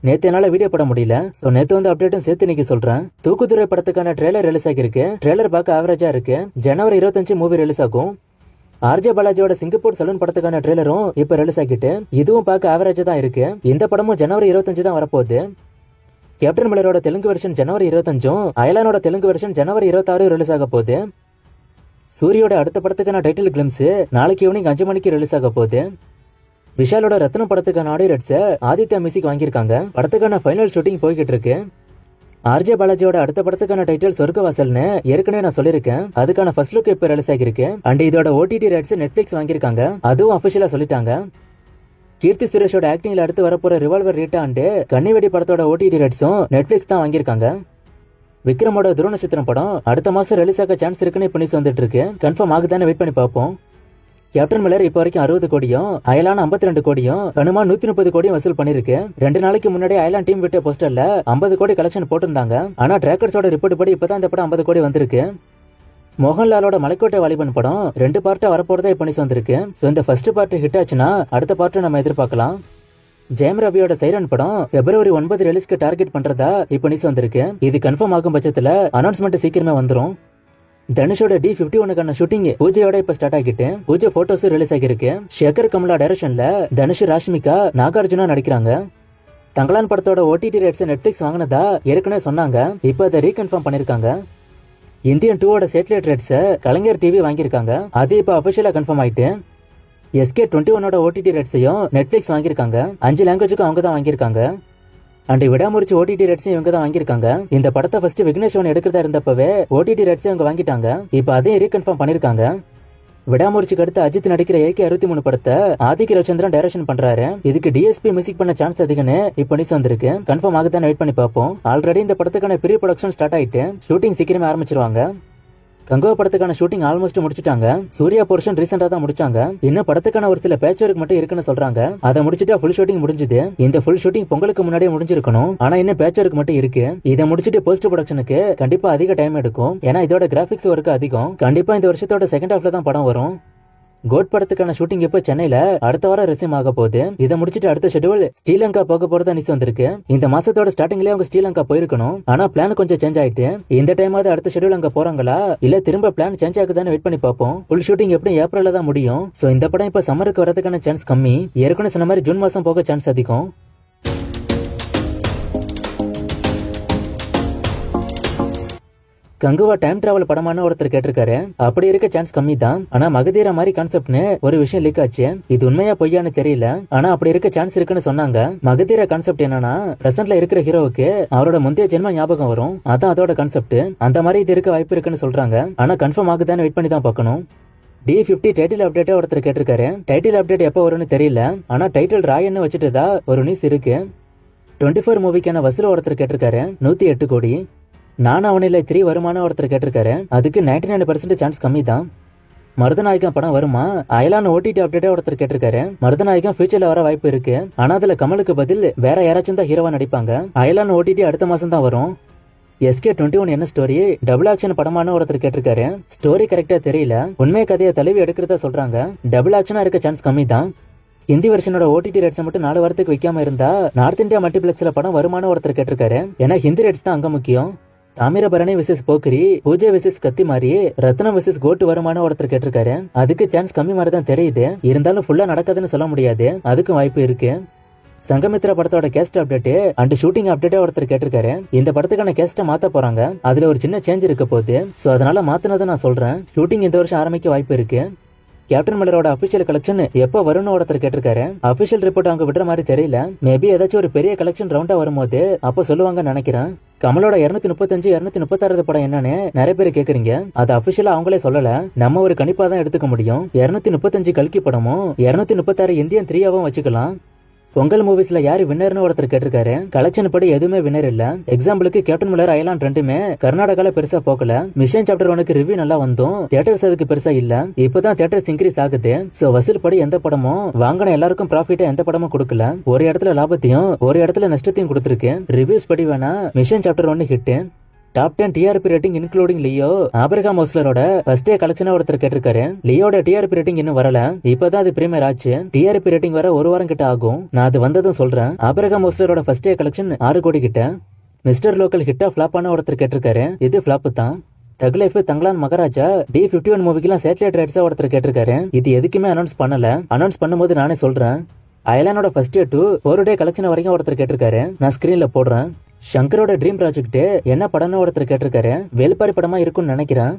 நேத்து என்னால வீடியோ போட முடியல. சோ நேத்து வந்து அப்டேட்டும் சேர்த்து இன்னைக்கு சொல்றேன். தூக்குதுறை படத்துக்கான ட்ரெய்லர் ரிலீஸ் ஆகிருக்கு. ட்ரெய்லர் பார்க்க ஆவரேஜா இருக்கு. ஜனவரி 25 மூவி ரிலீஸ் ஆகும். ஆர்ஜே பாலாஜியோட சிங்கப்பூர் சலூன் படத்துக்கான ட்ரெய்லரும் இப்ப ரிலீஸ் ஆகிட்டு இதுவும் பார்க்க ஆவரேஜா தான் இருக்கு. இந்த படமும் ஜனவரி 25 தான் வரப்போகுது. கேப்டன் மில்லரோட தெலுங்கு வெர்ஷன் ஜனவரி 25, அயலானோட தெலுங்கு வெர்ஷன் ஜனவரி 26 ரிலீஸ் ஆக போகுது. சூரியோட அடுத்த படத்துக்கான டைட்டில் கிளிம்ஸ் நாளைக்கு ஈவினிங் 5 மணிக்கு ரிலீஸ் ஆக போகுது. விஷாலோட ரத்னம் படத்துக்கான ஆடியோ ரைட்ஸ் ஆதித்யா மியூசிக் வாங்கியிருக்காங்க. படத்துக்கான ஃபைனல் ஷூட்டிங் போய்கிட்டு இருக்கு. ஆர்ஜே பாலாஜியோட அடுத்த படத்துக்கான டைட்டில் சொர்க்கவாசல்னு ஏற்கனவே நான் சொல்லியிருக்கேன். அதுக்கான ஃபர்ஸ்ட் லுக் இப்ப ரிலீஸ் ஆகிருக்கு. அண்ட் இதோட ஓடிடி ரைட்ஸ் நெட்ஃபிளிக்ஸ் வாங்கியிருக்காங்க. அதுவும் அபிஷியலா சொல்லிட்டாங்க. கீர்த்தி சுரேஷோட ஆக்டிங்ல அடுத்து வரப்போற ரிவால்வர் ரீட்டா அண்ட் கன்னிவெடி படத்தோட ஓடிடி ரைட்ஸும் நெட்ஃபிளிக்ஸ் தான் வாங்கியிருக்காங்க. விக்ரமோட துருவ நட்சத்திரம் படம் அடுத்த மாசம் ரிலீஸ் ஆக சான்ஸ் இருக்குன்னு இப்ப நியூஸ் வந்துட்டு இருக்கு. கன்ஃபார்ம் ஆகுதானே வெயிட் பண்ணி பார்ப்போம். கேப்டன் மில்லர் இப்ப வரைக்கும் 60 கோடியும், அயலான் 52 கோடியும், ஹனுமான் 130 கோடியும் வசூல் பண்ணிருக்கு. 2 நாளைக்கு முன்னாடி அயலான் டீம் விட்ட போஸ்டர்ல 50 கோடி கலெக்ஷன் போட்டிருந்தாங்க. ஆனா டிராக்கர்ஸோட ரிப்போர்ட் படி இப்பதான் இந்த படம் 50 கோடி வந்திருக்கு. மோகன்லாலோட மலைக்கோட்டை வாலிபன் படம் 2 பார்ட்டா வரப்போறதா இப்ப நியூஸ் வந்திருக்கு. சோ இந்த ஃபர்ஸ்ட் பார்ட் ஹிட் ஆச்சுன்னா அடுத்த பார்ட் நம்ம எதிர்பார்க்கலாம். ஜெயம் ரவியோட சைரன் படம் பிப்ரவரி 9 ரிலீஸ்க்கு டார்கெட் பண்றதா இப்ப நியூஸ் வந்திருக்கு. இது கன்ஃபார்ம் ஆகும் பட்சத்துல அனௌன்ஸ்மெண்ட் சீக்கிரமே வந்துரும். தனுஷோட D51க்கான ஷூட்டிங் பூஜையோட இப்ப ஸ்டார்ட் ஆகிட்டு பூஜை போட்டோஸ் ரிலீஸ் ஆகிருக்கு. ஷேகர் கமலா டைரக்ஷன்ல தனுஷ், ராஷ்மிகா, நாகார்ஜுனா நடிக்கிறாங்க. தங்கலான் படத்தோட ஓடிடி ரைட்ஸ் நெட்ஃபிளிக்ஸ் வாங்கினதா ஏற்கனவே சொன்னாங்க. இப்ப அதை ரீகன்ஃபார்ம் பண்ணிருக்காங்க. இந்தியன் 2ஓட சேட்டலைட் ரைட்ஸ் கலைஞர் டிவி வாங்கியிருக்காங்க. அது இப்ப அபிஷியலா கன்ஃபார்ம் ஆயிட்டு. SK21ஓட ஓடிடி ரைட்ஸையும் நெட்ஃபிளிக்ஸ் வாங்கியிருக்காங்க. 5 லாங்குவேஜுக்கும் அவங்க தான் வாங்கியிருக்காங்க. அண்ட் விடாமுறிச்சி ஓடிடி ரைட்ஸும் இவங்க தான் வாங்கியிருக்காங்க. இந்த படத்தை ஃபர்ஸ்ட் விக்னேஷ் எடுக்கிறதா இருந்தப்பவே ஓடிடி ரைட்ஸ் இவங்க வாங்கிட்டாங்க. இப்ப அதையும் ரீகன்ஃபார்ம் பண்ணிருக்காங்க. விடாமுறிச்சிக்கு அடுத்து அஜித் நடிக்கிற AK63 படத்தை ஆதித்ய ரவிச்சந்திரன் டைரக்ஷன் பண்றாரு. இதுக்கு டிஎஸ்பி மியூசிக் பண்ண சான்ஸ் அதிகன்னு இப்ப நியூஸ் வந்திருக்கு. கன்ஃபார்ம் ஆகுதான் வெயிட் பண்ணி பார்ப்போம். ஆல்ரெடி இந்த படத்துக்கான ப்ரீ ப்ரொடக்ஷன் ஸ்டார்ட் ஆயிட்டு ஷூட்டிங் சீக்கிரமே ஆரம்பிச்சிருவாங்க. கங்கோ படத்துக்கான ஷூட்டிங் ஆல்மோஸ்ட் முடிச்சிட்டாங்க. சூர்யா போர்ஷன் ரீசெண்டா தான் முடிச்சாங்க. இன்னும் படத்துக்கான ஒரு சில பேட்ச் ஒர்க் மட்டும் இருக்குன்னு சொல்றாங்க. அதை முடிச்சிட்டா ஃபுல் ஷூட்டிங் முடிஞ்சது. இந்த ஃபுல் ஷூட்டிங் பொங்கலுக்கு முன்னாடியே முடிஞ்சிருக்கணும். ஆனா இன்னும் பேட்ச் ஒர்க் மட்டும் இருக்கு. இதை முடிச்சிட்டு போஸ்ட் ப்ரொடக்ஷனுக்கு கண்டிப்பா அதிக டைம் எடுக்கும். ஏன்னா இதோட கிராபிக்ஸ் ஒர்க் அதிகம். கண்டிப்பா இந்த வருஷத்தோட செகண்ட் ஹாஃப்ல தான் படம் வரும். கோட் படத்துக்கான ஷூட்டிங் இப்ப சென்னையில அடுத்த வாரம் ரெஸ்யூம் ஆக போகுது. இதை முடிச்சிட்டு அடுத்த ஷெட்யூல் ஸ்ரீலங்கா போக போறதா நியூஸ் வந்திருக்கு. இந்த மாசத்தோட ஸ்டார்டிங்லயே அவங்க ஸ்ரீலங்கா போயிருக்கணும். ஆனா பிளான் கொஞ்சம் சேஞ்ச் ஆயிட்டு இந்த டைமாவது அடுத்த ஷெட்யூல் அங்க போறாங்களா இல்ல திரும்ப பிளான் சேஞ்ச் ஆகுதான்னு வெயிட் பண்ணி பார்ப்போம். ஃபுல் ஷூட்டிங் எப்படி ஏப்ரல்ல தான் முடியும். சோ இந்த படம் இப்ப சம்மருக்கு வரதுக்கான சான்ஸ் கம்மி. ஏற்கனவே சொன்ன மாதிரி ஜூன் மாசம் போக சான்ஸ் அதிகம். கங்குவா டைம் டிராவல் படமான ஒருத்தர் கேட்டிருக்காரு. அப்படி இருக்க சான்ஸ் கம்மி தான். ஆனா மகதீரா மாதிரி கான்செப்ட்னு ஒரு விஷயம் லீக் ஆச்சு. இது உண்மையா பொய்யான்னு தெரியல. ஆனா அப்படி இருக்க சான்ஸ் இருக்குன்னு சொன்னாங்க. மகதீரா கான்செப்ட் என்னன்னா பிரசன்ட்ல இருக்கிற ஹீரோவுக்கு அவரோட முந்தைய ஜென்ம ஞாபகம் வரும். அதான் அதோட கான்செப்ட். அந்த மாதிரி இது இருக்க வாய்ப்பு இருக்குன்னு சொல்றாங்க. ஆனா கன்ஃபார்ம் ஆகுதான்னு வெயிட் பண்ணி தான் பார்க்கணும். D50 டைட்டில் அப்டேட்டா ஒருத்தர் கேட்டிருக்காரு. டைட்டில் அப்டேட் எப்போ வரும்னு தெரியல. ஆனா டைட்டில் ராயன்னு வச்சுட்டுதா ஒரு நியூஸ் இருக்கு. 24 மூவிக்கான வசூல் ஒருத்தர் கேட்டிருக்காரு 108 கோடி. நான் அவனில 3 வருமானம் ஒருத்தர் கேட்டிருக்காரு. அதுக்கு 99% சான்ஸ் கம்மி தான். மருதநாயகம் படம் வருமா? அயலான் ஓடிடி அப்டேட்டா ஒருத்தர் கேட்டிருக்காரு. மருதநாயகம் ஃபியூச்சர்ல வர வாய்ப்பு இருக்கு. ஆனா அதுல கமலுக்கு பதில் வேற யாராச்சும் தான் ஹீரோவா நடிப்பாங்க. அயலான் ஓடிடி அடுத்த மாசம் தான் வரும். SK21 என்ன ஸ்டோரி? டபுள் ஆக்ஷன் படமான ஒருத்தர் கேட்டிருக்காரு. ஸ்டோரி கரெக்டா தெரியல. உண்மை கதையை தழுவி எடுக்கிறதா சொல்றாங்க. டபுள் ஆக்ஷனா இருக்க சான்ஸ் கம்மி தான். ஹிந்தி வெர்ஷனோட ஓடிடி ரைட்ஸ் மட்டும் 4 வாரத்துக்கு வைக்காம இருந்தா நார்த் இந்தியா மல்டிபிளெக்ஸ்ல படம் வருமான ஒருத்தர் கேட்டிருக்காரு. ஏன்னா ஹிந்தி ரைட்ஸ் தான் அங்க முக்கியம். தாமிரபரணி விசஸ் போக்கரி, பூஜை விசஸ் கத்தி மாதிரி, ரத்னம் விசஸ் கோட்டு வருமான ஒருத்தர் கேட்டிருக்காரு. அதுக்கு சான்ஸ் கம்மி மாதிரி தான் தெரியுது. இருந்தாலும் ஃபுல்லா நடக்காதுன்னு சொல்ல முடியாது. அதுக்கும் வாய்ப்பு இருக்கு. சங்கமித்ரா படத்தோட கேஸ்ட் அப்டேட் அண்ட் ஷூட்டிங் அப்டேட்டா ஒருத்தர் கேட்டிருக்காரு. இந்த படத்துக்கான கேஸ்ட மாத்த போறாங்க. அதுல ஒரு சின்ன சேஞ்ச் இருக்க போகுது. சோ அதனால மாத்தினதை நான் சொல்றேன். ஷூட்டிங் இந்த வருஷம் ஆரம்பிக்க வாய்ப்பு இருக்கு. கேப்டன் மில்லரோட அபிஷியல் கலெக்ஷன் எப்ப வரும்னு ஒருத்தர் கேட்டிருக்காரு. அபிஷியல் ரிப்போர்ட் அவங்க விடுற மாதிரி தெரியல. மேபி ஏதாச்சும் ஒரு பெரிய கலெக்ஷன் ரவுண்டா வரும்போது அப்ப சொல்லுவாங்கன்னு நினைக்கிறேன். கமலோட 235, 236 படம் என்னன்னு நிறைய பேர் கேக்குறீங்க. அது அபிஷியலா அவங்களே சொல்லல. நம்ம ஒரு கணிப்பா தான் எடுத்துக்க முடியும். 235 கல்கி படமும் 236 இந்தியன் 3ஆவும் வச்சுக்கலாம். பொங்கல் மூவிஸ்ல யாரு வின்னர்னு ஒருத்தர் கேட்டிருக்காரு. கலெக்ஷன் படி எதுவுமே வின்னர் இல்ல. எக்ஸாம்பிளுக்கு கேப்டன் மில்லர் ஐலாண்ட் ரெண்டுமே கர்நாடகால பெருசா போகல. மிஷன் சாப்டர் 1க்கு ரிவ்யூ நல்லா வந்தும் தியேட்டர்ஸ் அதுக்கு பெருசா இல்ல. இப்பதான் தியேட்டர்ஸ் இன்க்ரீஸ் ஆகுது. சோ வசூல் படி எந்த படமும் வாங்கின எல்லாருக்கும் ப்ராஃபிட்டா எந்த படமும் கொடுக்கல. ஒரு இடத்துல லாபத்தையும் ஒரு இடத்துல நஷ்டத்தையும் கொடுத்திருக்கு. ரிவ்யூஸ் படி வேணா mission chapter 1 hit. Top 10 TRP rating including Leo. Abraham ஹவுஸ்லரோட ஃபர்ஸ்ட் டே கலெக்ஷனா ஒருத்தர் கேட்டிருக்காரு. லியோட டிஆர்பி ரேட்டிங் இன்னும் வரல. இப்பதான் அது பிரீமியர் ஆச்சு. டிஆர்பி ரேட்டிங் வர ஒரு வாரம் கிட்ட ஆகும். நான் அது வந்ததும் சொல்றேன். ஆபிரகாம் ஹவுஸ்லரோட ஃபர்ஸ்ட் டே கலெக்ஷன் 6 கோடி கிட்ட. மிஸ்டர் லோக்கல் ஹிட்டா ஃபிளாப்பான ஒருத்தர் கேட்டிருக்காரு. இது ஃபிளாப் தான். Thug Life Thangalaan Maharaja D51 மூவிக்கெல்லாம் சேட்டலைட் ரைட்ஸா ஒருத்தர் கேட்டிருக்காரு. இது எதுக்குமே அனௌன்ஸ் பண்ணல. அனௌன்ஸ் பண்ணும்போது நானே சொல்றேன். அயலானோட first day to 4 day collection வரைக்கும் ஒருத்தர் கேட்டிருக்காரு. நான் ஸ்கிரீன்ல போடுறேன். ஷங்கரோட ட்ரீம் ப்ராஜெக்ட் என்ன படம்னு ஒருத்தர் கேட்டிருக்காரு. வேல்பாரி படமா இருக்கும்னு நினைக்கிறேன்.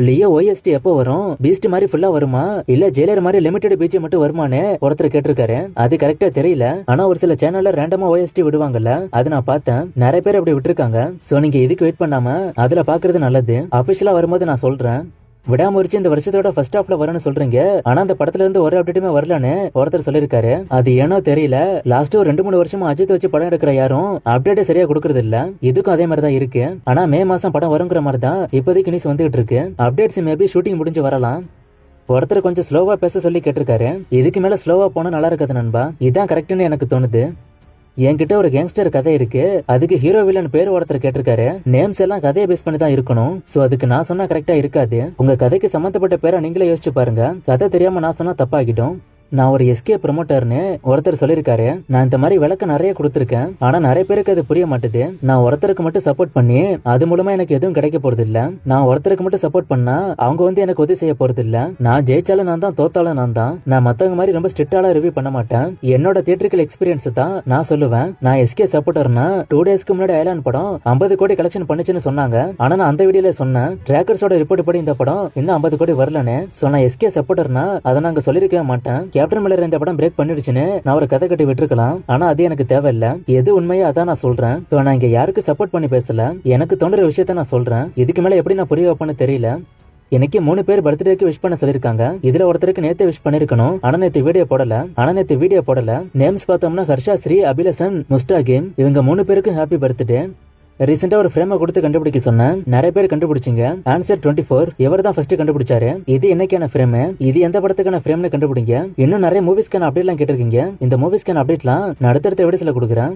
லியோ OST எப்போ வரும்? பீஸ்ட் மாதிரி ஃபுல்லா வருமா இல்ல ஜெயிலர் மாதிரி லிமிடெட் பீச் மட்டும் வருமானு ஒருத்தர் கேட்டிருக்காரு. அது கரெக்டா தெரியல. ஆனா ஒரு சில சேனல்ல ரேண்டமா OST விடுவாங்கல்ல, அது நான் பார்த்தேன். நிறைய பேர் அப்படி விட்டுருக்காங்க. சோ நீங்க இதுக்கு வெயிட் பண்ணாம அதுல பாக்குறது நல்லது. அபிஷியலா வரும்போது நான் சொல்றேன். விடாமுயற்சி இந்த வருஷத்தோட ஃபர்ஸ்ட் ஹாஃப்ல வரும்னு சொல்றீங்க. ஆனா அந்த படத்துல இருந்து ஒரு அப்டேட்டுமே வரலன்னு ஒருத்தர் சொல்லிருக்காரு. அது ஏனோ தெரியல. லாஸ்ட் ஒரு 2-3 வருஷமா அஜித் வச்சு படம் எடுக்கிற யாரும் அப்டேட் சரியா கொடுக்கறது இல்ல. இதுக்கும் அதே மாதிரி தான் இருக்கு. ஆனா மே மாசம் படம் வருங்கிற மாதிரி தான் இப்போதைக்கு நியூஸ் வந்துகிட்டு இருக்கு. அப்டேட்ஸ் மேபி ஷூட்டிங் முடிஞ்சு வரலாம். ஒருத்தர் கொஞ்சம் ஸ்லோவா பேச சொல்லி கேட்டிருக்காரு. இதுக்கு மேல ஸ்லோவா போனா நல்லா இருக்காது நண்பா. இதான் கரெக்ட்னு எனக்கு தோணுது. என்கிட்ட ஒரு கேங்ஸ்டர் கதை இருக்கு. அதுக்கு ஹீரோ வில்லன் பேர் ஒருத்தர் கேட்டிருக்காரு. நேம்ஸ் எல்லாம் கதையை பேஸ் பண்ணி தான் இருக்கணும். சோ அதுக்கு நான் சொன்னா கரெக்டா இருக்காது. உங்க கதைக்கு சம்பந்தப்பட்ட பேரை நீங்களே யோசிச்சு பாருங்க. கதை தெரியாம நான் சொன்னா தப்பாகிடும். நான் ஒரு எஸ்கே ப்ரொமோட்டர்னு ஒருத்தர் சொல்லிருக்காரு. நான் இந்த மாதிரி விளக்கம் நிறைய கொடுத்திருக்கேன். ஆனா நிறைய பேருக்கு அது புரிய மாட்டேது. நான் ஒருத்தருக்கு மட்டும் சப்போர்ட் பண்ணி அது மூலமா எனக்கு எதுவும் கிடைக்க போறது இல்ல. நான் ஒருத்தருக்கு மட்டும் சப்போர்ட் பண்ணா அவங்க எனக்கு உதவி செய்ய போறது இல்ல. நான் ஜெயிச்சாலும் நான் தான், தோத்தாலும் நான் தான். நான் மத்தவங்க மாதிரி ரொம்ப ஸ்ட்ரிக்டால ரிவ்யூ பண்ண மாட்டேன். என்னோட தியேட்டரிக்கல் எக்ஸ்பீரியன்ஸ் தான் நான் சொல்லுவேன். நான் எஸ்கே சப்போர்ட்டர்னா 2 டேஸ்க்கு முன்னாடி ஐலாண்ட் படம் 50 கோடி கலெக்ஷன் பண்ணுச்சுன்னு சொன்னாங்க. ஆனா நான் அந்த வீடியோல சொன்னேன் ட்ராக்கர்ஸோட ரிப்போர்ட் படி இந்த படம் இன்னும் 50 கோடி வரலன்னு. சொன்ன எஸ்கே சப்போர்ட்டர்னா அதை நாங்க சொல்லிருக்கவே மாட்டேன். கேப்டன் மில்லர் இந்த படம் பிரேக் பண்ணிடுச்சுன்னு நான் ஒரு கதை கட்டி விட்டுருக்கலாம். ஆனா அது எனக்கு தேவையில்ல. எது உண்மையோ அதான் நான் சொல்றேன். நான் இங்க யாருக்கு சப்போர்ட் பண்ணி பேசல. எனக்கு தோன்ற விஷயத்த நான் சொல்றேன். இதுக்கு மேல எப்படி நான் புரிய வைப்பேன்னு தெரியல. எனக்கு 3 பேர் பர்த்டேக்கு விஷ் பண்ண சொல்லிருக்காங்க. இதுல ஒருத்தருக்கு நேத்து விஷ் பண்ணிருக்கணும். ஆனா நேத்து வீடியோ போடல. நேம்ஸ் பார்த்தோம்னா ஹர்ஷா ஸ்ரீ, அபிலசன், முஸ்டாகிம். இவங்க 3 பேருக்கும் ஹாப்பி பர்த்டே. ரீசெண்டா ஒரு ஃப்ரேமை கொடுத்து கண்டுபிடிக்க சொன்னேன். நிறைய பேர் கண்டுபிடிச்சிங்க. ஆன்சர் 24. இவர் தான் ஃபர்ஸ்ட் கண்டுபிடிச்சாரு. இது என்னைக்கான ஃப்ரேம்? இது எந்த படத்துக்கான ஃப்ரேம்னு கண்டுபிடிங்க. இன்னும் நிறைய மூவிஸ்க்கான அப்டேட்லாம் கேட்டிருக்கீங்க. இந்த மூவிஸ்க்கான அப்டேட்லாம் நான் அடுத்தடுத்த வீடியோஸ்ல கொடுக்குறேன்.